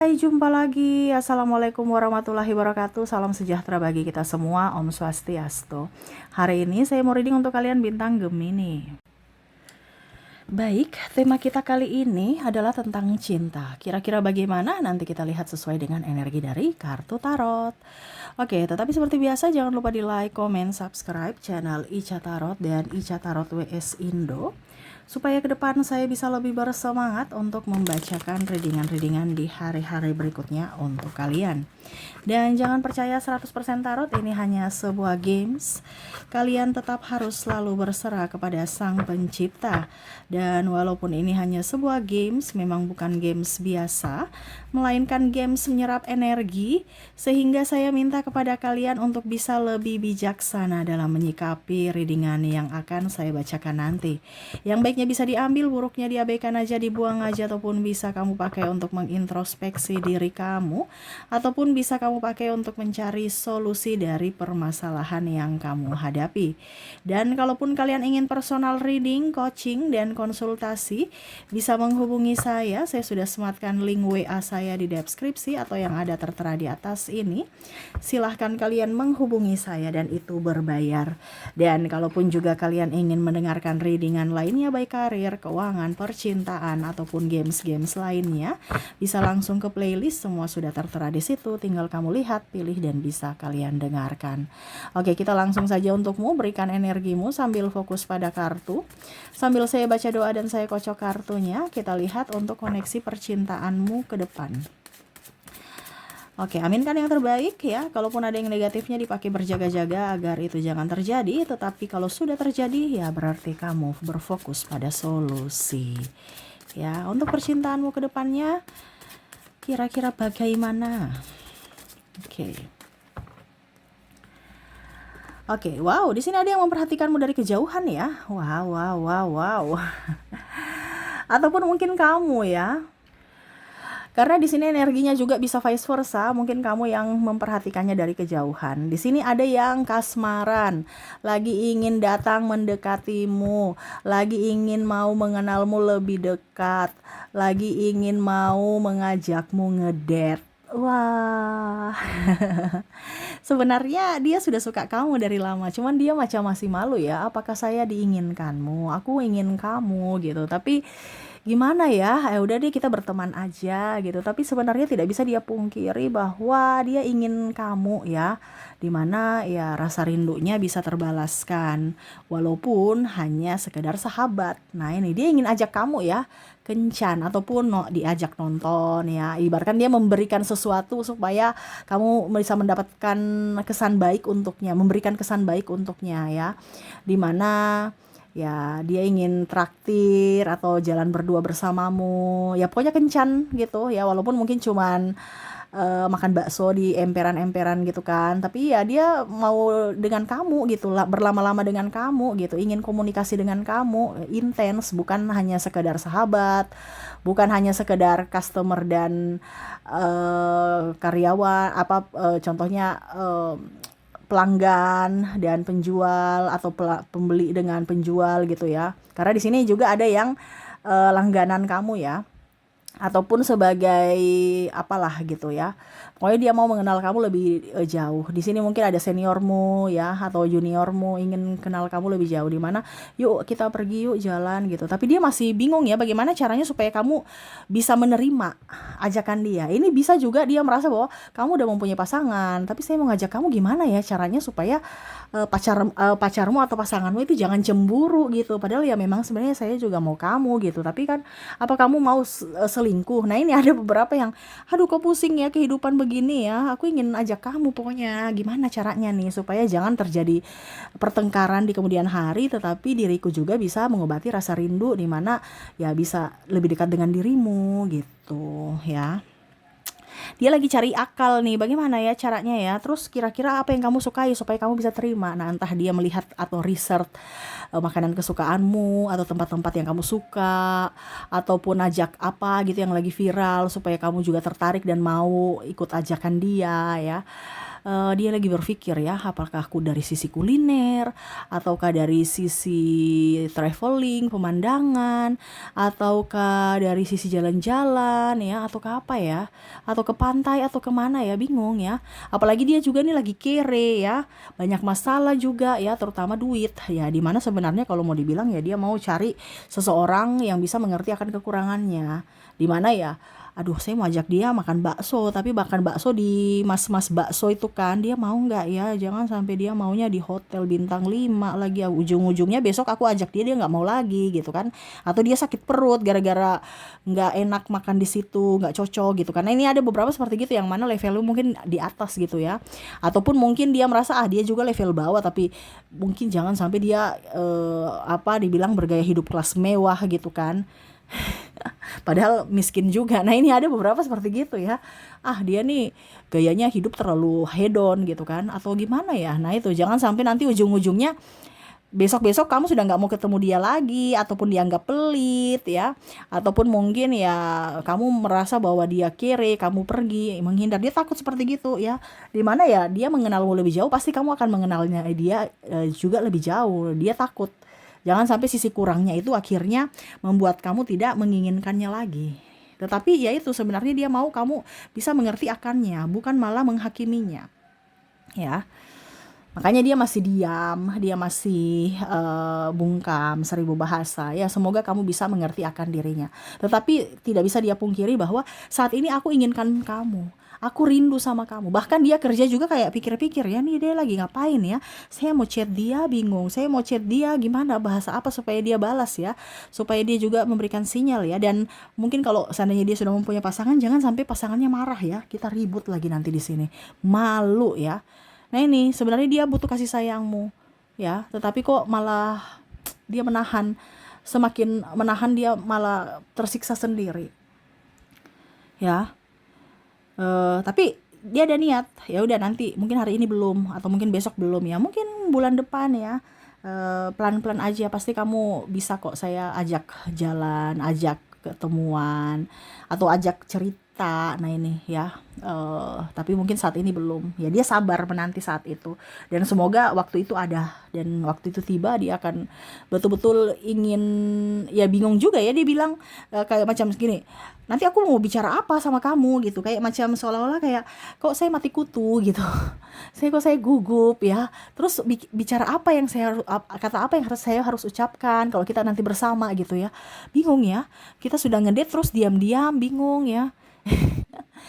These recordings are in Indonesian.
Hai, jumpa lagi. Assalamualaikum warahmatullahi wabarakatuh. Salam sejahtera bagi kita semua. Om Swastiastu. Hari ini saya mau reading untuk kalian bintang Gemini. Baik, tema kita kali ini adalah tentang cinta. Kira-kira bagaimana? Nanti kita lihat sesuai dengan energi dari kartu tarot. Oke, tetapi seperti biasa jangan lupa di like, comment, subscribe channel Ica Tarot dan Ica Tarot WS Indo, supaya ke depan saya bisa lebih bersemangat untuk membacakan readingan-readingan di hari-hari berikutnya untuk kalian. Dan jangan percaya 100% tarot, ini hanya sebuah games. Kalian tetap harus selalu berserah kepada Sang Pencipta. Dan walaupun ini hanya sebuah games, memang bukan games biasa, melainkan games menyerap energi, sehingga saya minta kepada kalian untuk bisa lebih bijaksana dalam menyikapi readingan yang akan saya bacakan nanti. Yang baiknya bisa diambil, buruknya diabaikan aja, dibuang aja, ataupun bisa kamu pakai untuk mengintrospeksi diri kamu, ataupun bisa kamu pakai untuk mencari solusi dari permasalahan yang kamu hadapi. Dan kalaupun kalian ingin personal reading, coaching, dan konsultasi, bisa menghubungi saya. Saya sudah sematkan link WA saya di deskripsi atau yang ada tertera di atas ini. Silahkan kalian menghubungi saya dan itu berbayar. Dan kalaupun juga kalian ingin mendengarkan readingan lainnya, baik karir, keuangan, percintaan, ataupun games-games lainnya, bisa langsung ke playlist, semua sudah tertera di situ. Tinggal kamu lihat, pilih, dan bisa kalian dengarkan. Oke, kita langsung saja untukmu, berikan energimu sambil fokus pada kartu. Sambil saya baca doa dan saya kocok kartunya, kita lihat untuk koneksi percintaanmu ke depan. Oke, aminkan yang terbaik ya. Kalaupun ada yang negatifnya, dipakai berjaga-jaga agar itu jangan terjadi. Tetapi kalau sudah terjadi, ya berarti kamu berfokus pada solusi. Ya, untuk percintaanmu ke depannya, kira-kira bagaimana? Oke, wow, di sini ada yang memperhatikanmu dari kejauhan ya. Wow. Ataupun mungkin kamu ya. Karena di sini energinya juga bisa vice versa, mungkin kamu yang memperhatikannya dari kejauhan. Di sini ada yang kasmaran, lagi ingin datang mendekatimu, lagi ingin mau mengenalmu lebih dekat, lagi ingin mau mengajakmu ngedate. Wah. Sebenarnya dia sudah suka kamu dari lama, cuman dia macam masih malu ya. Apakah saya diinginkanmu? Aku ingin kamu gitu. Tapi gimana ya? Udah deh, kita berteman aja gitu. Tapi sebenarnya tidak bisa dia pungkiri bahwa dia ingin kamu ya. Dimana ya rasa rindunya bisa terbalaskan walaupun hanya sekedar sahabat. Nah, ini dia ingin ajak kamu ya kencan ataupun diajak nonton ya. Ibaratkan dia memberikan sesuatu supaya kamu bisa mendapatkan kesan baik untuknya, memberikan kesan baik untuknya ya. Dimana ya dia ingin traktir atau jalan berdua bersamamu. Ya pokoknya kencan gitu ya, walaupun mungkin cuman makan bakso di emperan-emperan gitu kan, tapi ya dia mau dengan kamu gitu lah, berlama-lama dengan kamu gitu, ingin komunikasi dengan kamu intens, bukan hanya sekedar sahabat, bukan hanya sekedar customer dan karyawan apa, contohnya pelanggan dan penjual atau pembeli dengan penjual gitu ya. Karena di sini juga ada yang langganan kamu ya, ataupun sebagai apalah gitu ya. Pokoknya dia mau mengenal kamu lebih jauh. Di sini mungkin ada seniormu ya atau juniormu ingin kenal kamu lebih jauh, di mana yuk kita pergi, yuk jalan gitu. Tapi dia masih bingung ya bagaimana caranya supaya kamu bisa menerima ajakan dia. Ini bisa juga dia merasa bahwa kamu udah mempunyai pasangan, tapi saya mau ngajak kamu, gimana ya caranya supaya pacarmu atau pasanganmu itu jangan cemburu gitu. Padahal ya memang sebenarnya saya juga mau kamu gitu. Tapi kan apa kamu mau selingkuh? Nah, ini ada beberapa yang aduh kok pusing ya kehidupan begini ya. Aku ingin ajak kamu, pokoknya gimana caranya nih supaya jangan terjadi pertengkaran di kemudian hari, tetapi diriku juga bisa mengobati rasa rindu, di mana ya bisa lebih dekat dengan dirimu gitu ya. Dia lagi cari akal nih, bagaimana ya caranya ya. Terus kira-kira apa yang kamu sukai supaya kamu bisa terima. Nah, entah dia melihat atau research makanan kesukaanmu atau tempat-tempat yang kamu suka, ataupun ajak apa gitu yang lagi viral supaya kamu juga tertarik dan mau ikut ajakan dia ya. dia lagi berpikir ya, apakah aku dari sisi kuliner, ataukah dari sisi traveling, pemandangan, ataukah dari sisi jalan-jalan ya, ataukah apa ya, atau ke pantai atau kemana ya, bingung ya. Apalagi dia juga nih lagi kere ya, banyak masalah juga ya, terutama duit ya, dimana sebenarnya kalau mau dibilang ya dia mau cari seseorang yang bisa mengerti akan kekurangannya, dimana ya, aduh saya mau ajak dia makan bakso, tapi makan bakso di mas-mas bakso itu kan, dia mau nggak ya, jangan sampai dia maunya di hotel bintang 5 lagi ya, ujung-ujungnya besok aku ajak dia nggak mau lagi gitu kan, atau dia sakit perut gara-gara nggak enak makan di situ, nggak cocok gitu, karena ini ada beberapa seperti gitu yang mana levelnya mungkin di atas gitu ya, ataupun mungkin dia merasa dia juga level bawah, tapi mungkin jangan sampai dia dibilang bergaya hidup kelas mewah gitu kan, padahal miskin juga. Nah ini ada beberapa seperti gitu ya, dia nih gayanya hidup terlalu hedon gitu kan, atau gimana ya. Nah itu jangan sampai nanti ujung-ujungnya besok-besok kamu sudah nggak mau ketemu dia lagi, ataupun dianggap pelit ya, ataupun mungkin ya kamu merasa bahwa dia kere, kamu pergi menghindar, dia takut seperti gitu ya, dimana ya dia mengenalmu lebih jauh, pasti kamu akan mengenalnya dia juga lebih jauh, dia takut jangan sampai sisi kurangnya itu akhirnya membuat kamu tidak menginginkannya lagi. Tetapi ya itu sebenarnya dia mau kamu bisa mengerti akannya, bukan malah menghakiminya ya. Makanya dia masih diam, dia masih bungkam, seribu bahasa. Ya semoga kamu bisa mengerti akan dirinya. Tetapi tidak bisa dia pungkiri bahwa saat ini aku inginkan kamu. Aku rindu sama kamu. Bahkan dia kerja juga kayak pikir-pikir ya, nih dia lagi ngapain ya. Saya mau chat dia bingung. Saya mau chat dia gimana, bahasa apa supaya dia balas ya. Supaya dia juga memberikan sinyal ya. Dan mungkin kalau seandainya dia sudah mempunyai pasangan, jangan sampai pasangannya marah ya. Kita ribut lagi nanti di sini. Malu ya. Nah ini sebenarnya dia butuh kasih sayangmu ya, tetapi kok malah dia menahan, semakin menahan dia malah tersiksa sendiri ya. Tapi dia ada niat, ya udah nanti mungkin hari ini belum, atau mungkin besok belum ya, mungkin bulan depan ya. Pelan-pelan aja, pasti kamu bisa kok saya ajak jalan, ajak ketemuan, atau ajak cerita. Nah ini ya, tapi mungkin saat ini belum ya, dia sabar menanti saat itu, dan semoga waktu itu ada, dan waktu itu tiba dia akan betul-betul ingin, ya bingung juga ya, dia bilang kayak macam gini, nanti aku mau bicara apa sama kamu gitu, kayak macam seolah-olah kayak kok saya mati kutu gitu. Saya gugup ya, terus bicara apa yang kata apa yang saya harus ucapkan kalau kita nanti bersama gitu ya, bingung ya, kita sudah ngedate terus diam-diam bingung ya.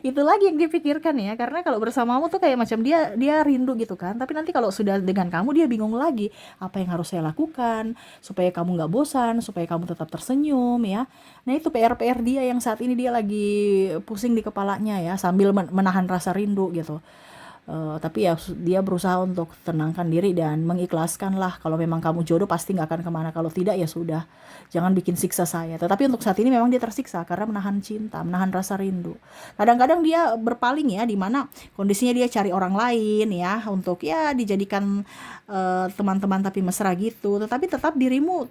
Itu lagi yang dipikirkan ya, karena kalau bersamamu tuh kayak macam dia rindu gitu kan, tapi nanti kalau sudah dengan kamu dia bingung lagi, apa yang harus saya lakukan supaya kamu nggak bosan, supaya kamu tetap tersenyum ya. Nah itu PR dia yang saat ini dia lagi pusing di kepalanya ya, sambil menahan rasa rindu gitu. Tapi ya dia berusaha untuk tenangkan diri dan mengikhlaskan lah, kalau memang kamu jodoh pasti nggak akan kemana, kalau tidak ya sudah, jangan bikin siksa saya. Tetapi untuk saat ini memang dia tersiksa karena menahan cinta, menahan rasa rindu. Kadang-kadang dia berpaling ya, di mana kondisinya dia cari orang lain ya, untuk ya dijadikan teman-teman tapi mesra gitu, tetapi tetap dirimu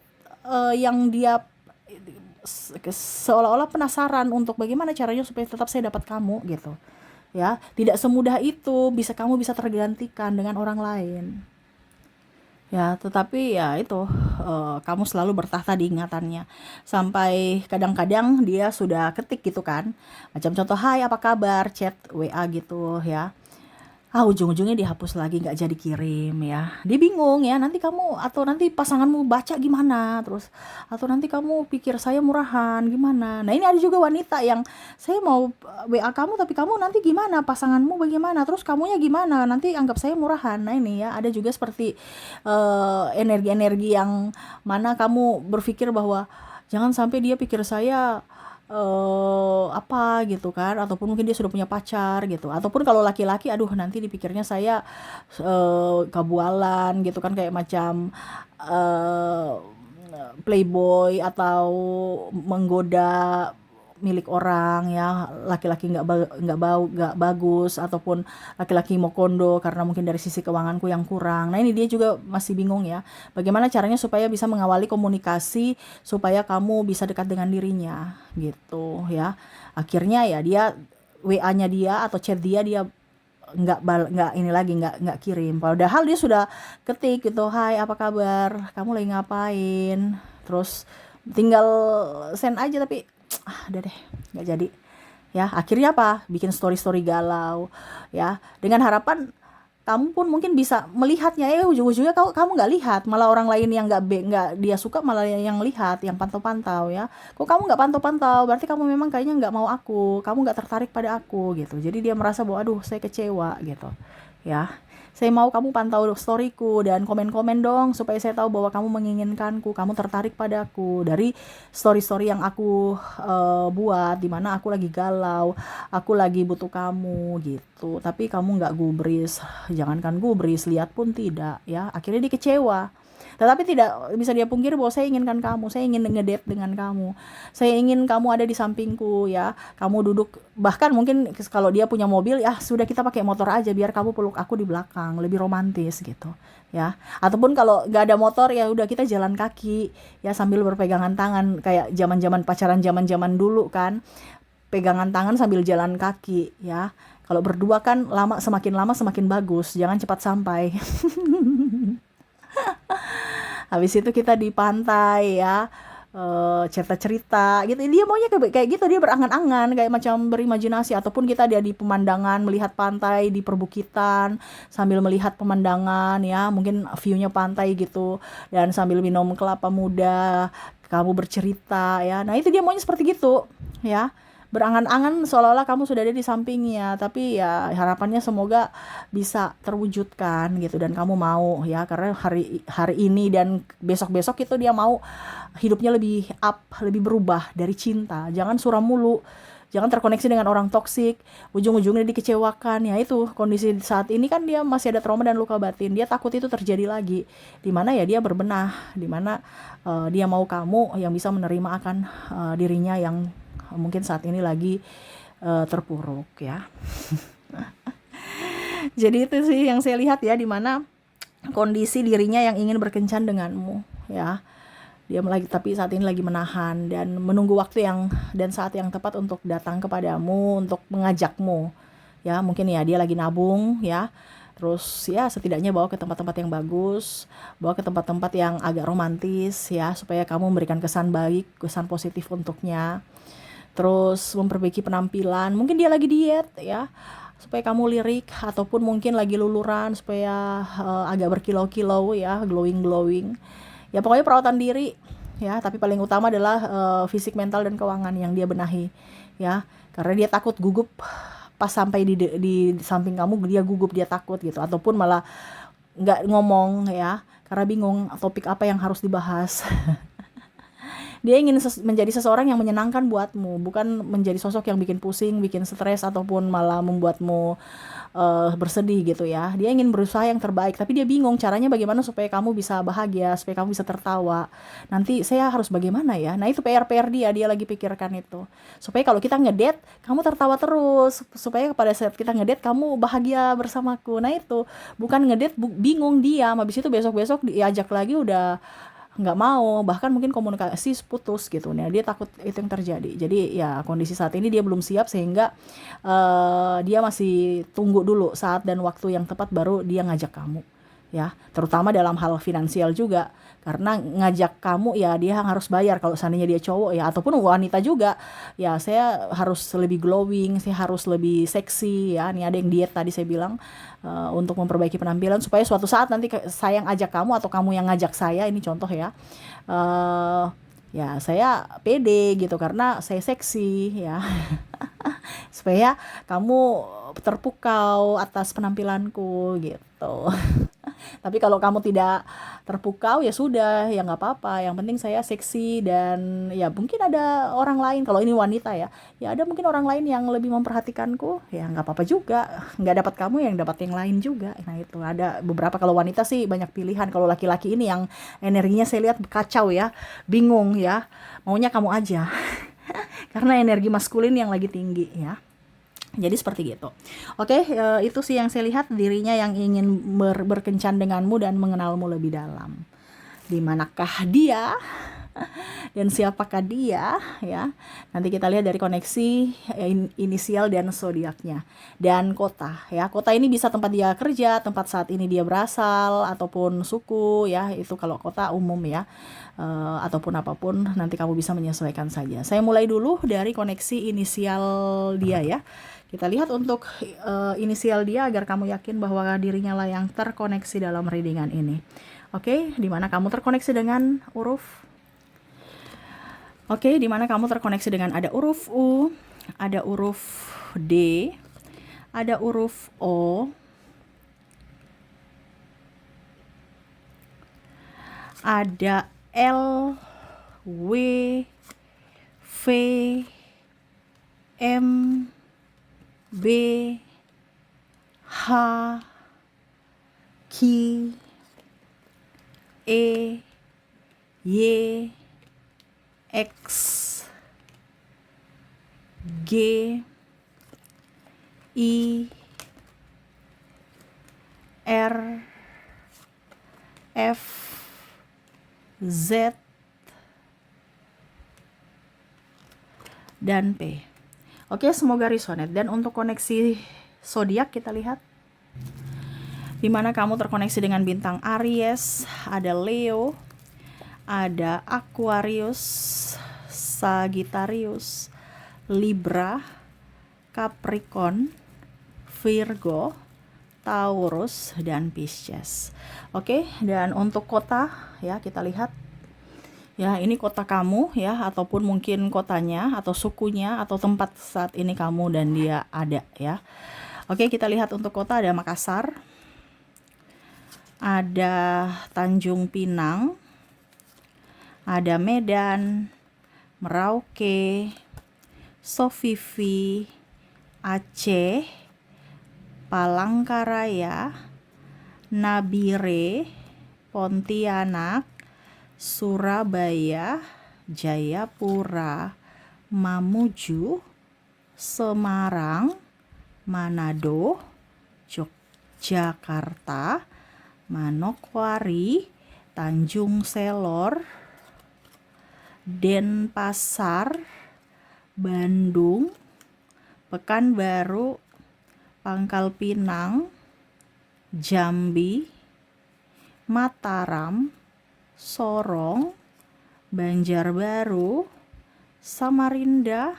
yang dia seolah-olah penasaran untuk bagaimana caranya supaya tetap saya dapat kamu gitu ya. Tidak semudah itu kamu bisa tergantikan dengan orang lain ya, tetapi ya itu, kamu selalu bertahta di ingatannya, sampai kadang-kadang dia sudah ketik gitu kan, macam contoh hai apa kabar, chat WA gitu ya, ujung-ujungnya dihapus lagi, nggak jadi kirim ya. Dia bingung ya, nanti kamu atau nanti pasanganmu baca gimana, terus atau nanti kamu pikir saya murahan gimana. Nah ini ada juga wanita yang saya mau WA kamu, tapi kamu nanti gimana, pasanganmu bagaimana, terus kamunya gimana, nanti anggap saya murahan. Nah ini ya ada juga seperti energi-energi yang mana kamu berpikir bahwa jangan sampai dia pikir saya apa gitu kan, ataupun mungkin dia sudah punya pacar gitu, ataupun kalau laki-laki aduh nanti dipikirnya saya kabualan gitu kan, kayak macam uh, playboy atau menggoda milik orang ya, laki-laki nggak bagus, ataupun laki-laki mau kondo karena mungkin dari sisi keuanganku yang kurang. Nah ini dia juga masih bingung ya, bagaimana caranya supaya bisa mengawali komunikasi supaya kamu bisa dekat dengan dirinya gitu ya. Akhirnya ya dia WA-nya dia atau chat dia nggak ini lagi, nggak kirim. Padahal dia sudah ketik gitu, hai apa kabar, kamu lagi ngapain, terus tinggal send aja, tapi udah deh, nggak jadi. Ya akhirnya apa, bikin story galau ya, dengan harapan kamu pun mungkin bisa melihatnya, ujung-ujungnya kamu nggak lihat, malah orang lain yang nggak dia suka malah yang lihat, yang pantau-pantau ya. Kok kamu nggak pantau-pantau, berarti kamu memang kayaknya nggak mau aku, kamu nggak tertarik pada aku gitu. Jadi dia merasa bahwa aduh saya kecewa gitu ya. Saya mau kamu pantau storyku dan komen-komen dong, supaya saya tahu bahwa kamu menginginkanku, kamu tertarik padaku dari story-story yang aku buat, dimana aku lagi galau, aku lagi butuh kamu gitu. Tapi kamu nggak gubris, jangankan gubris, lihat pun tidak ya. Akhirnya dia kecewa. Tetapi tidak bisa dia pungkiri bahwa saya inginkan kamu, saya ingin ngedate dengan kamu, saya ingin kamu ada di sampingku ya, kamu duduk, bahkan mungkin kalau dia punya mobil ya sudah, kita pakai motor aja biar kamu peluk aku di belakang, lebih romantis gitu ya. Ataupun kalau nggak ada motor ya udah kita jalan kaki ya, sambil berpegangan tangan kayak zaman-zaman pacaran zaman-zaman dulu kan, pegangan tangan sambil jalan kaki ya. Kalau berdua kan semakin lama semakin bagus, jangan cepat sampai. Habis itu kita di pantai ya, cerita-cerita gitu. Dia maunya kayak gitu, dia berangan-angan, kayak macam berimajinasi. Ataupun kita dia di pemandangan, melihat pantai di perbukitan, sambil melihat pemandangan ya, mungkin view-nya pantai gitu, dan sambil minum kelapa muda, kamu bercerita ya. Nah itu dia maunya seperti gitu ya, berangan-angan seolah-olah kamu sudah ada di sampingnya. Tapi ya harapannya semoga bisa terwujudkan gitu, dan kamu mau ya, karena hari ini dan besok-besok itu dia mau hidupnya lebih up, lebih berubah dari cinta. Jangan suram mulu, jangan terkoneksi dengan orang toksik, ujung-ujungnya dikecewakan. Ya itu kondisi saat ini kan, dia masih ada trauma dan luka batin, dia takut itu terjadi lagi. Dimana ya dia berbenah, dimana dia mau kamu yang bisa menerima akan dirinya yang mungkin saat ini lagi terpuruk ya. Jadi itu sih yang saya lihat ya, dimana kondisi dirinya yang ingin berkencan denganmu ya. Dia lagi, tapi saat ini lagi menahan dan menunggu waktu dan saat yang tepat untuk datang kepadamu, untuk mengajakmu ya. Mungkin ya dia lagi nabung ya, terus ya setidaknya bawa ke tempat-tempat yang bagus, bawa ke tempat-tempat yang agak romantis ya, supaya kamu memberikan kesan baik, kesan positif untuknya. Terus memperbaiki penampilan, mungkin dia lagi diet ya, supaya kamu lirik. Ataupun mungkin lagi luluran, supaya agak berkilau-kilau ya, glowing ya. Pokoknya perawatan diri ya, tapi paling utama adalah fisik, mental, dan keuangan yang dia benahi ya, karena dia takut gugup pas sampai di samping kamu, dia gugup, dia takut gitu. Ataupun malah nggak ngomong ya, karena bingung topik apa yang harus dibahas. Dia ingin menjadi seseorang yang menyenangkan buatmu, bukan menjadi sosok yang bikin pusing, bikin stres, ataupun malah membuatmu bersedih gitu ya. Dia ingin berusaha yang terbaik, tapi dia bingung caranya bagaimana supaya kamu bisa bahagia, supaya kamu bisa tertawa. Nanti saya harus bagaimana ya? Nah itu PR dia lagi pikirkan itu. Supaya kalau kita ngedate, kamu tertawa terus, supaya pada saat kita ngedate kamu bahagia bersamaku. Nah itu bukan ngedate bingung diam, habis itu besok-besok diajak lagi udah nggak mau, bahkan mungkin komunikasi putus gitu. Nah dia takut itu yang terjadi. Jadi ya kondisi saat ini dia belum siap, sehingga dia masih tunggu dulu saat dan waktu yang tepat baru dia ngajak kamu ya, terutama dalam hal finansial juga, karena ngajak kamu ya dia harus bayar kalau seandainya dia cowok ya, ataupun wanita juga ya. Saya harus lebih glowing, saya harus lebih seksi ya. Nih ada yang diet tadi saya bilang, untuk memperbaiki penampilan, supaya suatu saat nanti saya yang ajak kamu atau kamu yang ngajak saya, ini contoh ya, ya saya pede gitu karena saya seksi ya. Supaya kamu terpukau atas penampilanku gitu. Tapi kalau kamu tidak terpukau ya sudah, ya nggak apa-apa. Yang penting saya seksi, dan ya mungkin ada orang lain, kalau ini wanita ya ada mungkin orang lain yang lebih memperhatikanku, ya nggak apa-apa juga. Nggak dapat kamu, yang dapat yang lain juga. Nah itu ada beberapa. Kalau wanita sih banyak pilihan. Kalau laki-laki ini yang energinya saya lihat kacau ya, bingung ya, maunya kamu aja. Karena energi maskulin yang lagi tinggi ya. Jadi seperti gitu. Oke, itu sih yang saya lihat, dirinya yang ingin berkencan denganmu dan mengenalmu lebih dalam. Di manakah dia? Dan siapakah dia ya? Nanti kita lihat dari koneksi inisial dan zodiaknya. Dan kota ya. Kota ini bisa tempat dia kerja, tempat saat ini dia berasal, ataupun suku ya. Itu kalau kota umum ya. Ataupun apapun nanti kamu bisa menyesuaikan saja. Saya mulai dulu dari koneksi inisial dia ya. Kita lihat untuk inisial dia agar kamu yakin bahwa dirinya lah yang terkoneksi dalam readingan ini. Oke, di mana kamu terkoneksi dengan huruf? Oke, di mana kamu terkoneksi dengan ada huruf U, ada huruf D, ada huruf O, ada L, W, V, M, B, H, Q, E, Y, X, G, I, R, F, Z, dan P. Oke, semoga resonate. Dan untuk koneksi zodiak kita lihat di mana kamu terkoneksi dengan bintang Aries, ada Leo, ada Aquarius, Sagittarius, Libra, Capricorn, Virgo, Taurus, dan Pisces. Oke, dan untuk kota ya kita lihat ya, ini kota kamu ya, ataupun mungkin kotanya atau sukunya atau tempat saat ini kamu dan dia ada ya. Oke, kita lihat untuk kota ada Makassar, ada Tanjung Pinang, ada Medan, Merauke, Sofifi, Aceh, Palangkaraya, Nabire, Pontianak, Surabaya, Jayapura, Mamuju, Semarang, Manado, Yogyakarta, Manokwari, Tanjung Selor, Denpasar, Bandung, Pekanbaru, Pangkal Pinang, Jambi, Mataram, Sorong, Banjarbaru, Samarinda,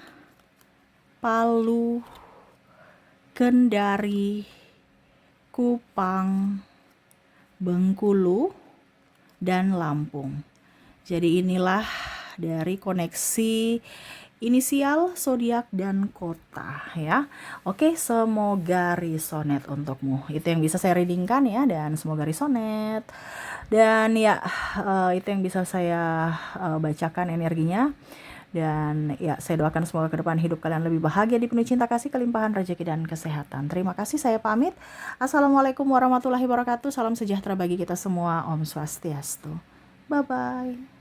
Palu, Kendari, Kupang, Bengkulu, dan Lampung. Jadi inilah dari koneksi inisial, zodiak, dan kota ya. Oke, semoga resonate untukmu. Itu yang bisa saya readingkan ya, dan semoga resonate. Dan ya itu yang bisa saya bacakan energinya. Dan ya, saya doakan semoga ke depan hidup kalian lebih bahagia, dipenuhi cinta kasih, kelimpahan rezeki dan kesehatan. Terima kasih, saya pamit. Assalamualaikum warahmatullahi wabarakatuh. Salam sejahtera bagi kita semua. Om Swastiastu. Bye bye.